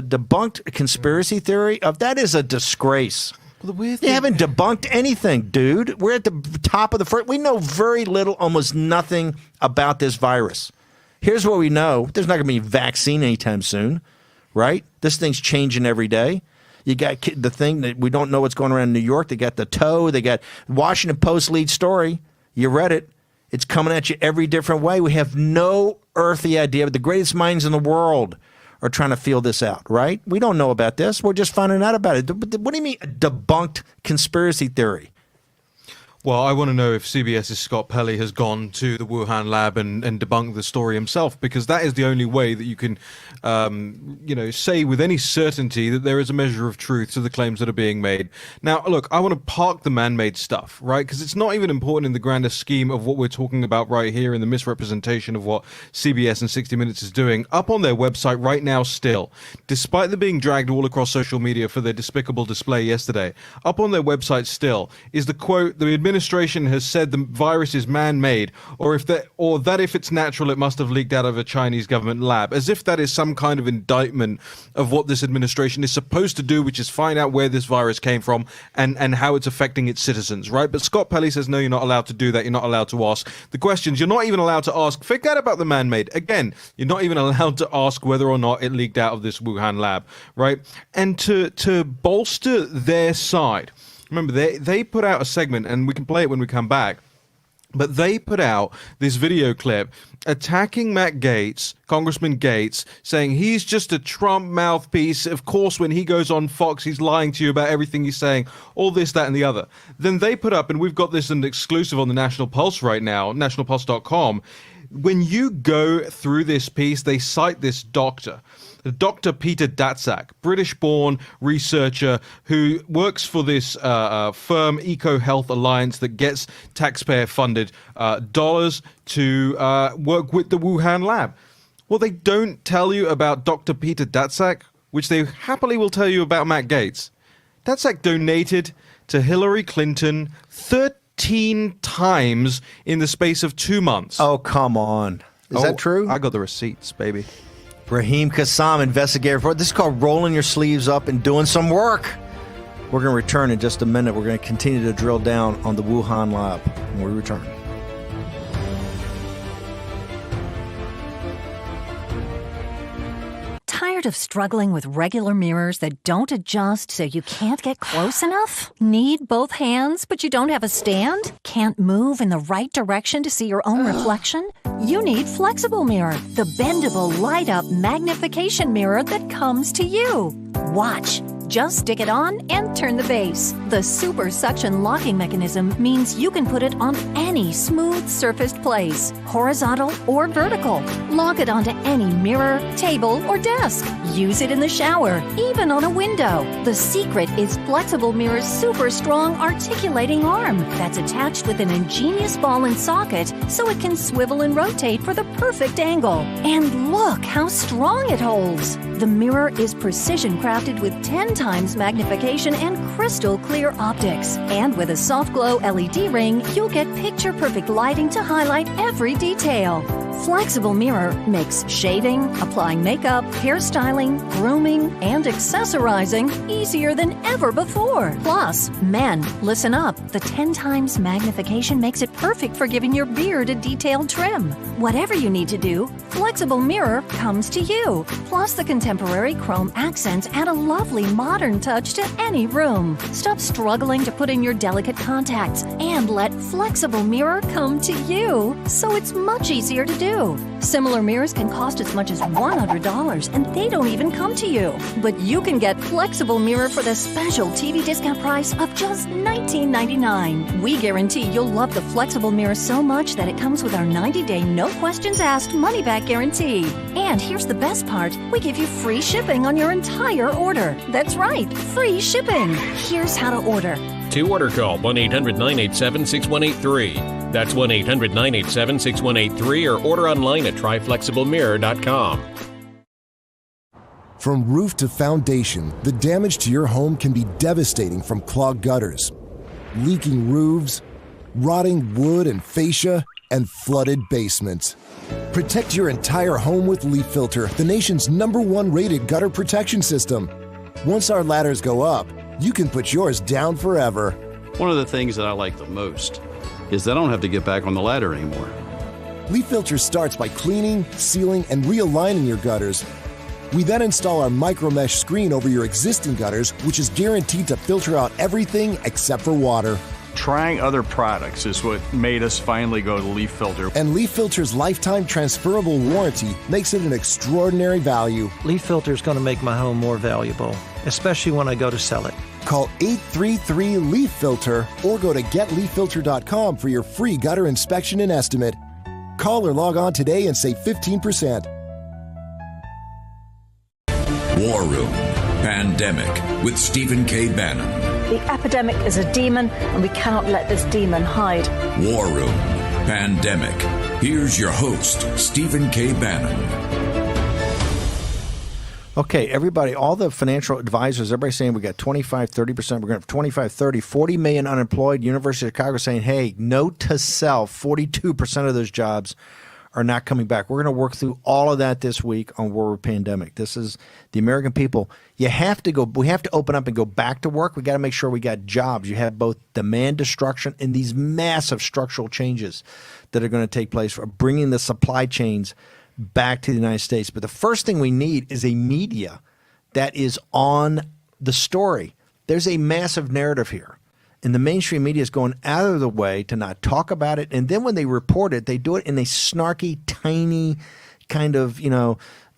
[SPEAKER 1] debunked conspiracy theory of that is a disgrace.
[SPEAKER 11] Well, the weird
[SPEAKER 1] they haven't debunked anything, dude. We're at the top of the first. We know very little, almost nothing about this virus. Here's what we know: there's not going to be a vaccine anytime soon, right? This thing's changing every day. You got the thing that we don't know what's going around in New York. They got the toe. They got Washington Post lead story. You read it. It's coming at you every different way. We have no earthly idea, but the greatest minds in the world are trying to feel this out, right? We don't know about this. We're just finding out about it. What do you mean a debunked conspiracy theory?
[SPEAKER 11] Well, I want to know if CBS's Scott Pelley has gone to the Wuhan lab and debunked the story himself, because that is the only way that you can, say with any certainty that there is a measure of truth to the claims that are being made. Now, look, I want to park the man-made stuff, right? Because it's not even important in the grander scheme of what we're talking about right here in the misrepresentation of what CBS and 60 Minutes is doing. Up on their website right now still, despite them being dragged all across social media for their despicable display yesterday, up on their website still is the quote, the administration has said the virus is man-made, or that if it's natural, it must have leaked out of a Chinese government lab, as if that is some kind of indictment of what this administration is supposed to do, which is find out where this virus came from and how it's affecting its citizens, right? But Scott Pelley says, no, you're not allowed to do that. You're not allowed to ask the questions. You're not even allowed to ask. Forget about the man-made. Again, you're not even allowed to ask whether or not it leaked out of this Wuhan lab, right? And to bolster their side, remember, they put out a segment, and we can play it when we come back, but they put out this video clip attacking Matt Gaetz, Congressman Gaetz, saying he's just a Trump mouthpiece. Of course, when he goes on Fox, he's lying to you about everything he's saying, all this, that, and the other. Then they put up, and we've got this an exclusive on the National Pulse right now, nationalpulse.com. When you go through this piece, they cite this doctor, Dr. Peter Daszak, British-born researcher who works for this firm, EcoHealth Alliance, that gets taxpayer-funded dollars to work with the Wuhan lab. Well, they don't tell you about Dr. Peter Daszak, which they happily will tell you about Matt Gaetz. Daszak donated to Hillary Clinton 13 times in the space of 2 months.
[SPEAKER 1] Oh, come on. Is that true?
[SPEAKER 11] I got the receipts, baby.
[SPEAKER 1] Raheem Kassam, investigative report. This is called rolling your sleeves up and doing some work. We're going to return in just a minute. We're going to continue to drill down on the Wuhan lab when we return.
[SPEAKER 12] Tired of struggling with regular mirrors that don't adjust so you can't get close enough? Need both hands but you don't have a stand? Can't move in the right direction to see your own reflection? You need Flexible Mirror, the bendable, light-up magnification mirror that comes to you. Watch. Just stick it on and turn the base. The super suction locking mechanism means you can put it on any smooth surfaced place, horizontal or vertical. Lock it onto any mirror, table, or desk. Use it in the shower, even on a window. The secret is Flexible Mirror's super strong articulating arm that's attached with an ingenious ball and socket so it can swivel and rotate for the perfect angle. And look how strong it holds. The mirror is precision crafted with 10 times magnification and crystal clear optics. And with a soft glow LED ring, you'll get picture-perfect lighting to highlight every detail. Flexible Mirror makes shaving, applying makeup, hairstyling, grooming, and accessorizing easier than ever before. Plus, men, listen up. The 10 times magnification makes it perfect for giving your beard a detailed trim. Whatever you need to do, Flexible Mirror comes to you. Plus, the contemporary chrome accents add a lovely modern touch to any room. Stop struggling to put in your delicate contacts and let Flexible Mirror come to you, so it's much easier to do. Similar mirrors can cost as much as $100, and they don't even come to you. But you can get Flexible Mirror for the special TV discount price of just $19.99. We guarantee you'll love the Flexible Mirror so much that it comes with our 90-day no questions asked money-back guarantee. And here's the best part. We give you free shipping on your entire order. That's right, free shipping. Here's how to order.
[SPEAKER 13] To order, call 1-800-987-6183. That's 1-800-987-6183 or order online at tryflexiblemirror.com.
[SPEAKER 14] From roof to foundation, the damage to your home can be devastating, from clogged gutters, leaking roofs, rotting wood and fascia, and flooded basements. Protect your entire home with Leaf Filter, the nation's #1 rated gutter protection system. Once our ladders go up, you can put yours down forever.
[SPEAKER 16] One of the things that I like the most is that I don't have to get back on the ladder anymore.
[SPEAKER 14] Leaf Filter starts by cleaning, sealing, and realigning your gutters. We then install our micro mesh screen over your existing gutters, which is guaranteed to filter out everything except for water.
[SPEAKER 16] Trying other products is what made us finally go to Leaf Filter.
[SPEAKER 14] And Leaf Filter's lifetime transferable warranty makes it an extraordinary value.
[SPEAKER 18] Leaf Filter is going to make my home more valuable, especially when I go to sell it.
[SPEAKER 14] Call 833-LEAF-FILTER or go to getleaffilter.com for your free gutter inspection and estimate. Call or log on today and save 15%.
[SPEAKER 15] War Room Pandemic with Stephen K. Bannon.
[SPEAKER 8] The epidemic is a demon, and we cannot let this demon hide.
[SPEAKER 15] War Room Pandemic. Here's your host, Stephen K. Bannon.
[SPEAKER 1] Okay, everybody, all the financial advisors, everybody's saying we got 25, 30%. We're going to have 25, 30, 40 million unemployed. University of Chicago saying, hey, note to self, 42% of those jobs are not coming back. We're going to work through all of that this week on World Pandemic. This is the American people. We have to open up and go back to work. We got to make sure we got jobs. You have both demand destruction and these massive structural changes that are going to take place for bringing the supply chains back to the United States. But the first thing we need is a media that is on the story. There's a massive narrative here. And the mainstream media is going out of the way to not talk about it. And then when they report it, they do it in a snarky, tiny kind of,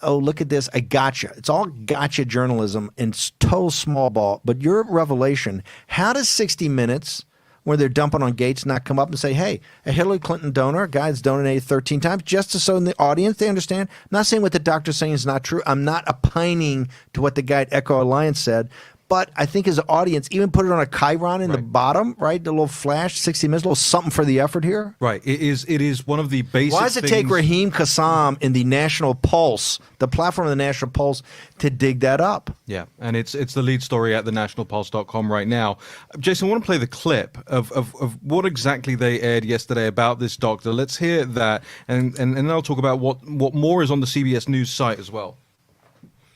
[SPEAKER 1] oh, look at this, I gotcha. It's all gotcha journalism and it's total small ball. But your revelation, how does 60 Minutes, where they're dumping on Gates, not come up and say, hey, a Hillary Clinton donor, a guy that's donated 13 times, just so in the audience they understand? I'm not saying what the doctor's saying is not true. I'm not opining to what the guy at Echo Alliance said. But I think as an audience, even put it on a chyron in the bottom, right? The little flash, 60 Minutes, a little something for the effort here.
[SPEAKER 11] Right. It is one of the basic
[SPEAKER 1] Why does it take Raheem Kassam in the National Pulse, the platform of the National Pulse, to dig that up?
[SPEAKER 11] Yeah, and it's the lead story at thenationalpulse.com right now. Jason, I want to play the clip of what exactly they aired yesterday about this doctor. Let's hear that, and then I'll talk about what more is on the CBS News site as well.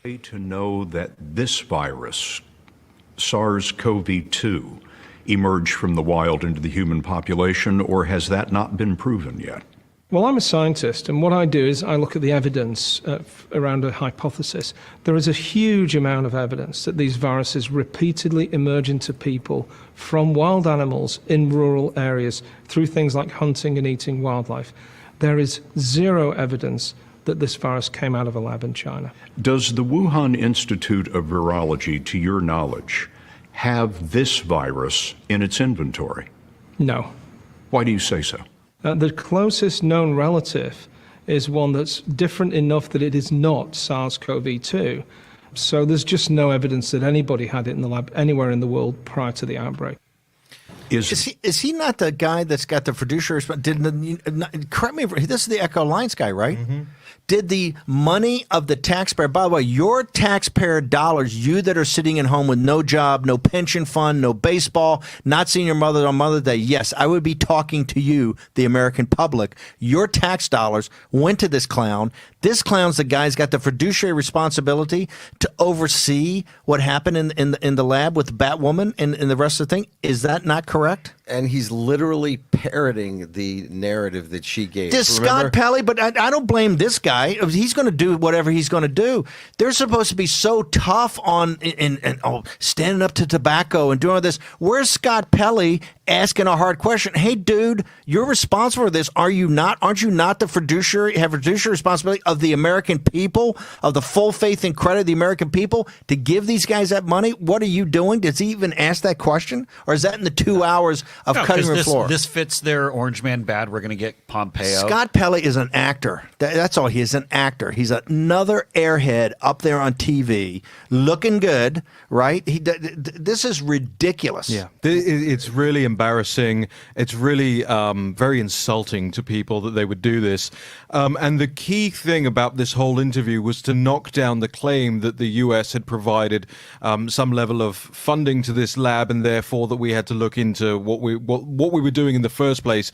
[SPEAKER 17] To know that this virus, SARS-CoV-2, emerged from the wild into the human population, or has that not been proven yet?
[SPEAKER 19] Well, I'm a scientist, and what I do is I look at the evidence around a hypothesis. There is a huge amount of evidence that these viruses repeatedly emerge into people from wild animals in rural areas through things like hunting and eating wildlife. There is zero evidence that this virus came out of a lab in China.
[SPEAKER 17] Does the Wuhan Institute of Virology, to your knowledge, have this virus in its inventory?
[SPEAKER 19] No.
[SPEAKER 17] Why do you say so?
[SPEAKER 19] The closest known relative is one that's different enough that it is not SARS-CoV-2. So there's just no evidence that anybody had it in the lab anywhere in the world prior to the outbreak.
[SPEAKER 1] Is he not the guy that's got the fiduciary? Correct me if this is the Echo Alliance guy, right? Mm-hmm. Did the money of the taxpayer, by the way, your taxpayer dollars, you that are sitting at home with no job, no pension fund, no baseball, not seeing your mother on Mother's Day, yes, I would be talking to you, the American public. Your tax dollars went to this clown. This clown's the guy who's got the fiduciary responsibility to oversee what happened in the lab with Batwoman and the rest of the thing. Is that not correct?
[SPEAKER 4] And he's literally parroting the narrative that she gave.
[SPEAKER 1] Scott Pelley, but I don't blame this guy. He's going to do whatever he's going to do. They're supposed to be so tough on and standing up to tobacco and doing all this. Where's Scott Pelley asking a hard question? Hey, dude, you're responsible for this. Are you not? Aren't you not the fiduciary responsibility of the American people, of the full faith and credit of the American people to give these guys that money? What are you doing? Does he even ask that question? Or is that in the 2 hours of cutting the floor?
[SPEAKER 10] This fits their Orange Man bad. We're going to get Pompeo.
[SPEAKER 1] Scott Pelley is an actor. That's all he is, an actor. He's another airhead up there on TV, looking good, right? This is ridiculous.
[SPEAKER 11] Yeah, it's really embarrassing. It's really very insulting to people that they would do this. And the key thing about this whole interview was to knock down the claim that the U.S. had provided some level of funding to this lab, and therefore that we had to look into what we were doing in the first place,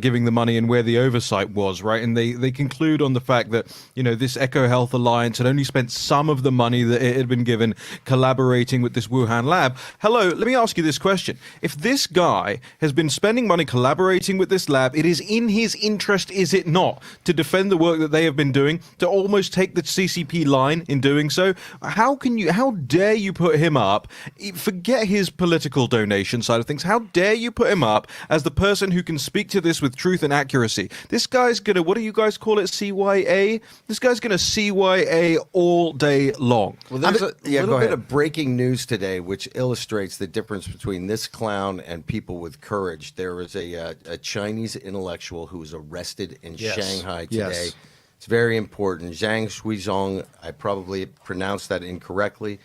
[SPEAKER 11] giving the money and where the oversight was, right? And they conclude on the fact that, this Echo Health Alliance had only spent some of the money that it had been given collaborating with this Wuhan lab. Hello, let me ask you this question. If this guy has been spending money collaborating with this lab, it is in his interest, is it not, to defend the work that they have been doing, to almost take the CCP line in doing so? How dare you put him up? Forget his political donation side of things. How dare you put him up as the person who can speak to this with truth and accuracy? This guy's gonna, what do you guys call it, CYA? This guy's gonna CYA all day long.
[SPEAKER 4] Well, there's a little bit of breaking news today which illustrates the difference between this clown and people with courage. There was a Chinese intellectual who was arrested in Shanghai today.
[SPEAKER 1] Yes.
[SPEAKER 4] It's very important. Zhang Shuizhong, I probably pronounced that incorrectly,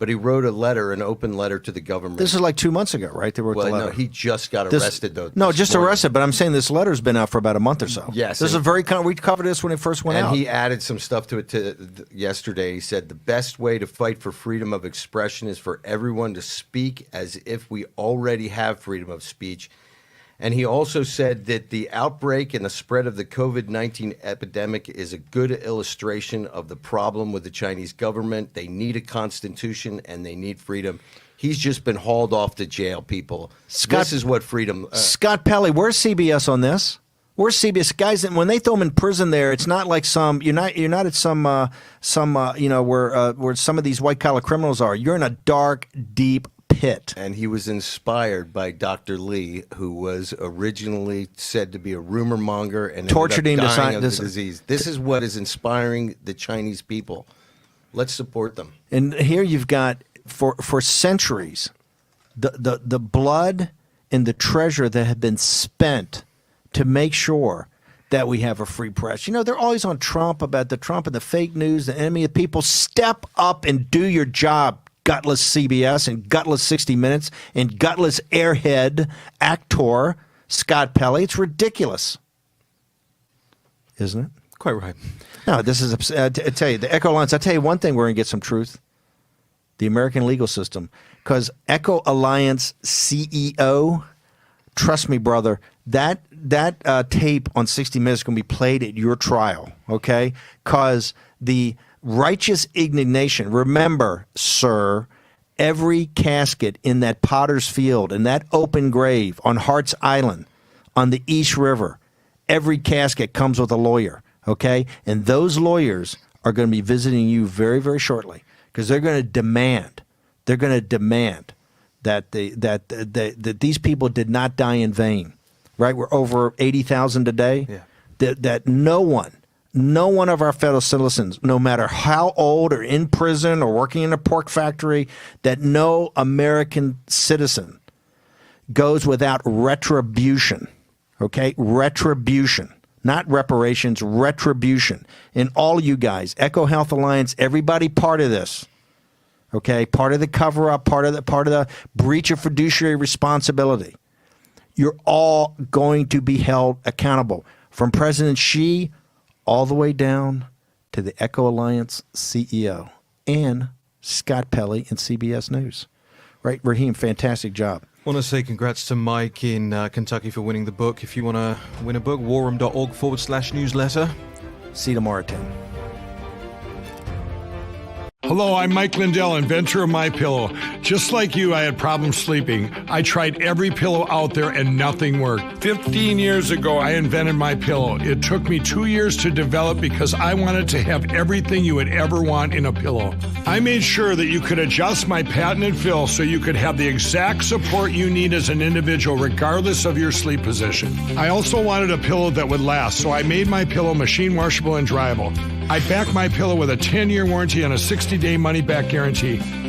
[SPEAKER 4] But he wrote a letter, an open letter to the government.
[SPEAKER 1] This is like 2 months ago, right? They wrote the letter.
[SPEAKER 4] No, he just got arrested, though.
[SPEAKER 1] No, just arrested, but I'm saying this letter's been out for about a month or so.
[SPEAKER 4] Yes.
[SPEAKER 1] This is we covered this when it first went out.
[SPEAKER 4] And he added some stuff to it yesterday. He said, the best way to fight for freedom of expression is for everyone to speak as if we already have freedom of speech. And he also said that the outbreak and the spread of the COVID-19 epidemic is a good illustration of the problem with the Chinese government. They need a constitution and they need freedom. He's just been hauled off to jail, people. This is what freedom...
[SPEAKER 1] Scott Pelley, where's CBS on this? Where's CBS? Guys, when they throw him in prison there, it's not like you're not at some where some of these white-collar criminals are. You're in a dark, deep pit.
[SPEAKER 4] And he was inspired by Dr. Lee, who was originally said to be a rumor monger and
[SPEAKER 1] tortured him
[SPEAKER 4] to die of the disease. This is what is inspiring the Chinese people. Let's support them.
[SPEAKER 1] And here you've got, for centuries, the blood and the treasure that have been spent to make sure that we have a free press. You know, they're always on Trump, about the Trump and the fake news, the enemy of people. Step up and do your job, gutless CBS and gutless 60 Minutes and gutless airhead actor Scott Pelley. It's ridiculous, isn't it?
[SPEAKER 11] Quite right.
[SPEAKER 1] No, this is, I tell you, the Echo Alliance, I'll tell you one thing, we're going to get some truth. The American legal system. Because Echo Alliance CEO, trust me, brother, that tape on 60 Minutes is going to be played at your trial, okay? Because the righteous indignation, remember, sir, every casket in that Potter's Field, in that open grave on Hart's Island, on the East River, every casket comes with a lawyer, okay? And those lawyers are going to be visiting you very, very shortly because they're going to demand that these people did not die in vain, right? We're over 80,000 today.
[SPEAKER 11] Yeah.
[SPEAKER 1] That no one of our fellow citizens, no matter how old or in prison or working in a pork factory, that no American citizen goes without retribution, okay? Retribution, not reparations, retribution. And all you guys, Echo Health Alliance, everybody part of this, okay? Part of the cover-up, part of the breach of fiduciary responsibility. You're all going to be held accountable, from President Xi all the way down to the Echo Alliance CEO and Scott Pelley and CBS News. Right, Raheem, fantastic job.
[SPEAKER 11] I want to say congrats to Mike in Kentucky for winning the book. If you want to win a book, warroom.org/newsletter.
[SPEAKER 1] See you tomorrow at 10.
[SPEAKER 20] Hello, I'm Mike Lindell, inventor of MyPillow. Just like you, I had problems sleeping. I tried every pillow out there and nothing worked. 15 years ago, I invented MyPillow. It took me 2 years to develop because I wanted to have everything you would ever want in a pillow. I made sure that you could adjust my patented fill so you could have the exact support you need as an individual, regardless of your sleep position. I also wanted a pillow that would last, so I made MyPillow machine washable and dryable. I back MyPillow with a 10-year warranty and a 60-day money-back guarantee.